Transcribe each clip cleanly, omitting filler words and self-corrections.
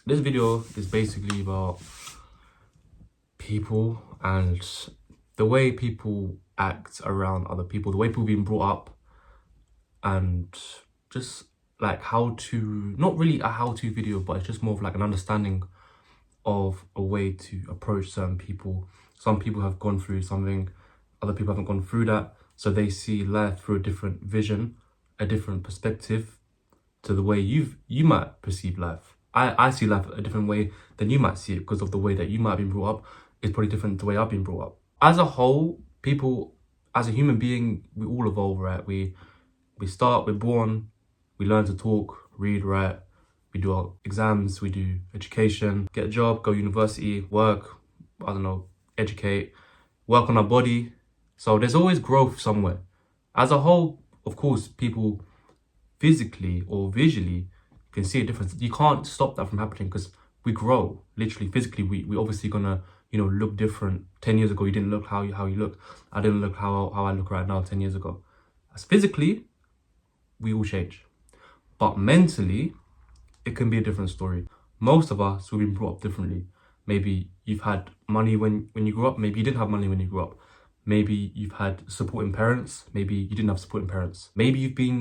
This video is basically about people and the way people act around other people, the way people being brought up, and just like how to, not really a how-to video, but it's just more of like an understanding of a way to approach certain people. Some people have gone through something, other people haven't gone through that, so they see life through a different vision, a different perspective to the way you might perceive life. I see life a different way than you might see it because of the way that you might have been brought up is probably different to the way I've been brought up. As a whole, people, as a human being, we all evolve, right? We start, we're born, we learn to talk, read, write, we do our exams, we do education, get a job, go university, work, I don't know, educate, work on our body. So there's always growth somewhere. As a whole, of course, people physically or visually can see a difference. You can't stop that from happening because we grow. Literally, physically, we obviously gonna, look different. 10 years ago, you didn't look how you look. I didn't look how I look right now 10 years ago. As physically, we all change. But mentally, it can be a different story. Most of us have been brought up differently. Maybe you've had money when you grew up. Maybe you didn't have money when you grew up. Maybe you've had supporting parents. Maybe you didn't have supporting parents. Maybe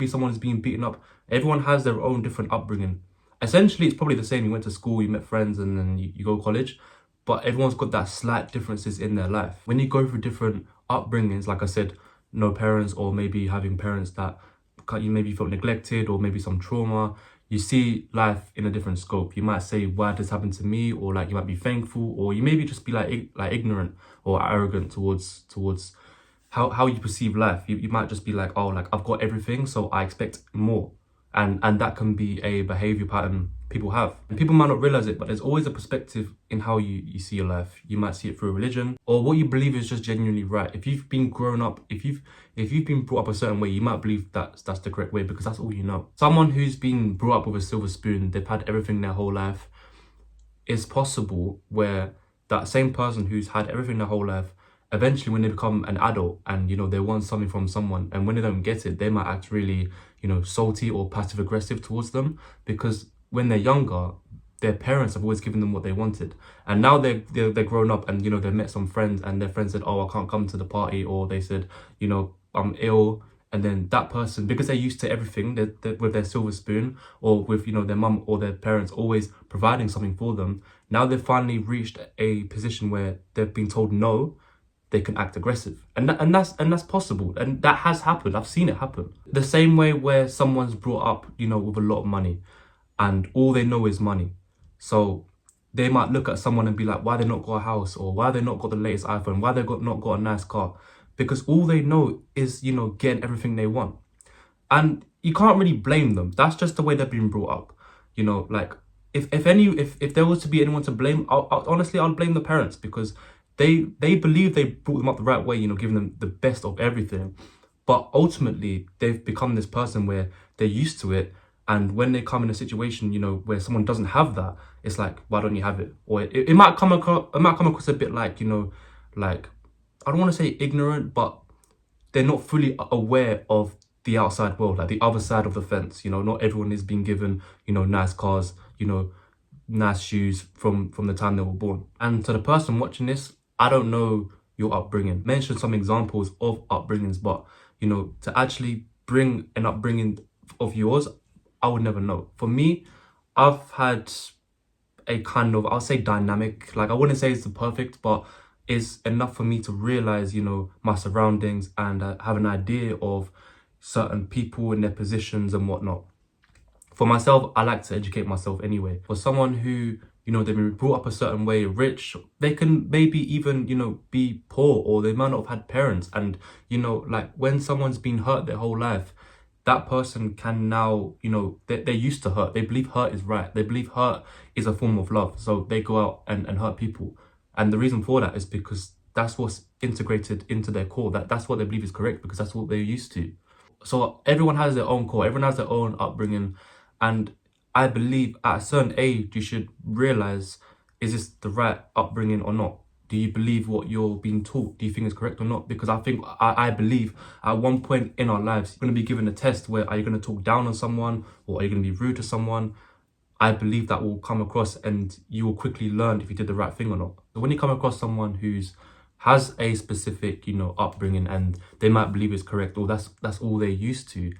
someone's been beaten up. Everyone has their own different upbringing. Essentially, it's probably the same. You went to school, you met friends, and then you go to college. But everyone's got that slight differences in their life. When you go through different upbringings, like I said, no parents, or maybe having parents that you maybe felt neglected, or maybe some trauma, you see life in a different scope. You might say, why did this happen to me? Or like you might be thankful, or you maybe just be like ignorant or arrogant towards how you perceive life. You might just be like, oh, like I've got everything, so I expect more. And that can be a behavior pattern people have. And people might not realize it, but there's always a perspective in how you see your life. You might see it through religion, or what you believe is just genuinely right. If you've been grown up, if you've been brought up a certain way, you might believe that's the correct way because that's all you know. Someone who's been brought up with a silver spoon, they've had everything their whole life, it's possible where that same person who's had everything their whole life, eventually when they become an adult and they want something from someone, and when they don't get it, they might act really salty or passive aggressive towards them, because when they're younger, their parents have always given them what they wanted, and now they're grown up, and they've met some friends, and their friends said, oh, I can't come to the party, or they said, I'm ill. And then that person, because they're used to everything, with their silver spoon, or with their mum or their parents always providing something for them, now they've finally reached a position where they've been told no, they can act aggressive, and that's possible, and that has happened. I've seen it happen. The same way where someone's brought up, with a lot of money, and all they know is money, so they might look at someone and be like, why they not got a house, or why they not got the latest iPhone, why they not got a nice car, because all they know is getting everything they want, and you can't really blame them. That's just the way they've been brought up. Like if there was to be anyone to blame, honestly, I'll blame the parents, because they believe they brought them up the right way, giving them the best of everything. But ultimately, they've become this person where they're used to it. And when they come in a situation, where someone doesn't have that, it's like, why don't you have it? Or it might come across a bit like, like, I don't want to say ignorant, but they're not fully aware of the outside world, like the other side of the fence. Not everyone is being given, nice cars, nice shoes from the time they were born. And to the person watching this, I don't know your upbringing. Mention some examples of upbringings, but to actually bring an upbringing of yours, I would never know. For me, I've had a kind of, I'll say dynamic, like I wouldn't say it's the perfect, but it's enough for me to realize, my surroundings, and have an idea of certain people in their positions and whatnot. For myself, I like to educate myself anyway. For someone who, they've been brought up a certain way, rich, they can maybe even, be poor, or they might not have had parents. And, like when someone's been hurt their whole life, that person can now, they're used to hurt. They believe hurt is right. They believe hurt is a form of love. So they go out and hurt people. And the reason for that is because that's what's integrated into their core. That's what they believe is correct, because that's what they're used to. So everyone has their own core. Everyone has their own upbringing. And I believe at a certain age, you should realize, is this the right upbringing or not? Do you believe what you're being taught? Do you think it's correct or not? Because I believe at one point in our lives, you're going to be given a test where are you going to talk down on someone, or are you going to be rude to someone? I believe that will come across, and you will quickly learn if you did the right thing or not. So when you come across someone who's has a specific, upbringing, and they might believe it's correct, or that's all they're used to,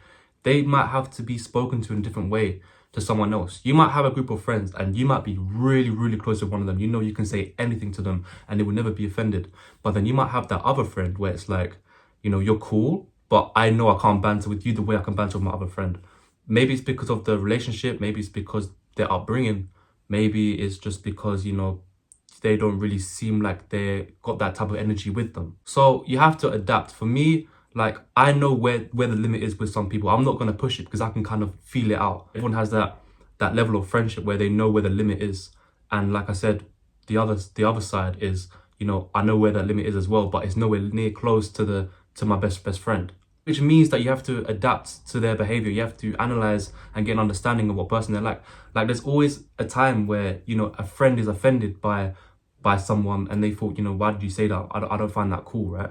they might have to be spoken to in a different way to someone else. You might have a group of friends and you might be really, really close with one of them. You can say anything to them and they will never be offended. But then you might have that other friend where it's like, you're cool, but I know I can't banter with you the way I can banter with my other friend. Maybe it's because of the relationship, maybe it's because their upbringing, maybe it's just because, they don't really seem like they got that type of energy with them. So you have to adapt. For me, like, I know where the limit is with some people. I'm not gonna push it because I can kind of feel it out. Everyone has that level of friendship where they know where the limit is. And like I said, the other side is, I know where that limit is as well, but it's nowhere near close to my best friend. Which means that you have to adapt to their behavior. You have to analyze and get an understanding of what person they're like. Like, there's always a time where, a friend is offended by someone and they thought, why did you say that? I don't find that cool, right?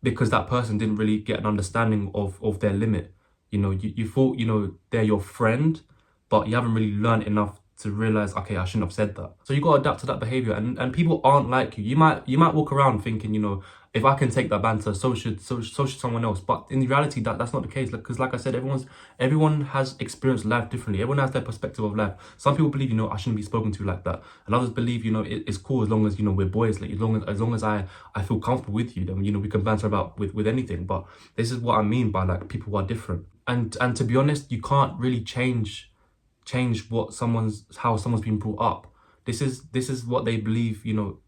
Because that person didn't really get an understanding of their limit. You thought, they're your friend, but you haven't really learned enough to realize, okay, I shouldn't have said that. So you got to adapt to that behavior, and people aren't like you. You might walk around thinking, if I can take that banter, so should someone else. But in reality, that's not the case. Because like I said, everyone has experienced life differently. Everyone has their perspective of life. Some people believe, I shouldn't be spoken to like that, and others believe, it's cool as long as we're boys. Like, as long as I feel comfortable with you, then we can banter about with anything. But this is what I mean by, like, people are different. And to be honest, you can't really change how someone's been brought up. This is what they believe,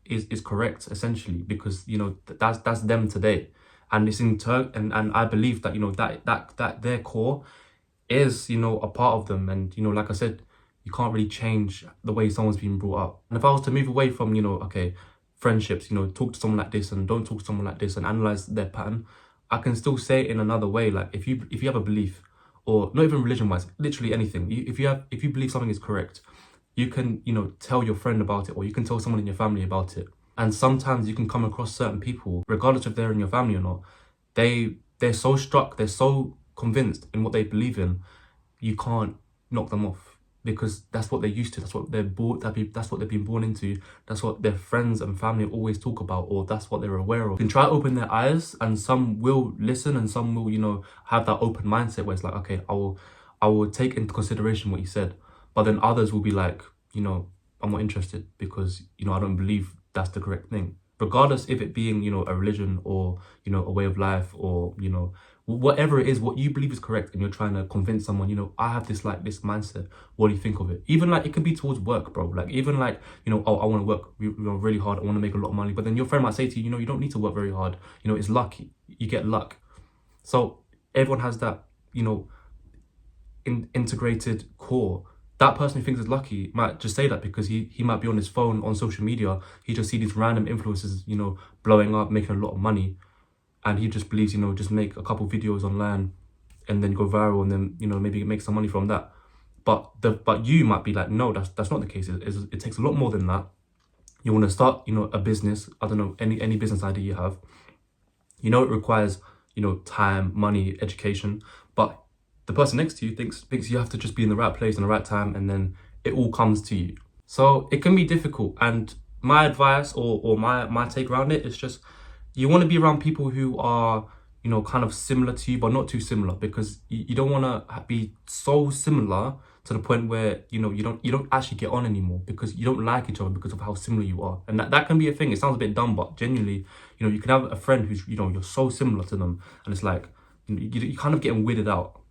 is correct, essentially, because that's them today. And it's and I believe that that their core is a part of them. And like I said, you can't really change the way someone's been brought up. And if I was to move away from okay, friendships, talk to someone like this and don't talk to someone like this, and analyze their pattern, I can still say it in another way. Like, if you have a belief, or not even religion wise, literally anything, if you believe something is correct, you can tell your friend about it, or you can tell someone in your family about it. And sometimes you can come across certain people, regardless if they're in your family or not, they're so struck, they're so convinced in what they believe in, you can't knock them off, because that's what they're used to, that's what that's what they've been born into, that's what their friends and family always talk about, or that's what they're aware of. You can try to open their eyes, and some will listen, and some will have that open mindset where it's like, okay, I will take into consideration what you said. But then others will be like, I'm not interested, because I don't believe that's the correct thing. Regardless if it being a religion, or a way of life, or whatever it is, what you believe is correct, and you're trying to convince someone, I have this mindset, what do you think of it? Even like, it could be towards work, bro. Like, even like, oh, I want to work really hard, I want to make a lot of money. But then your friend might say to you, you don't need to work very hard, it's luck, you get luck. So everyone has that integrated core. That person who thinks is lucky might just say that because he might be on his phone on social media. He just see these random influencers, blowing up, making a lot of money. And he just believes, just make a couple videos online and then go viral, and then, maybe make some money from that. But you might be like, no, that's not the case. It takes a lot more than that. You want to start, a business, I don't know, any business idea you have. It requires, time, money, education. But the person next to you thinks you have to just be in the right place in the right time, and then it all comes to you. So it can be difficult. And my advice, or my take around it, is just, you want to be around people who are, kind of similar to you, but not too similar, because you don't want to be so similar to the point where, you don't actually get on anymore, because you don't like each other because of how similar you are. And that can be a thing. It sounds a bit dumb, but genuinely, you can have a friend who's, you're so similar to them, and it's like, you're kind of getting weirded out.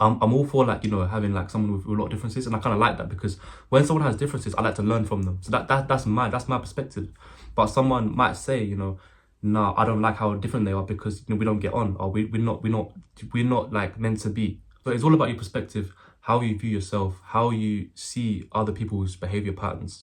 I'm all for having someone with a lot of differences, and I kind of like that, because when someone has differences, I like to learn from them. So that's my perspective. But someone might say, no, I don't like how different they are, because we don't get on, or we're not meant to be. So it's all about your perspective, how you view yourself, how you see other people's behavior patterns.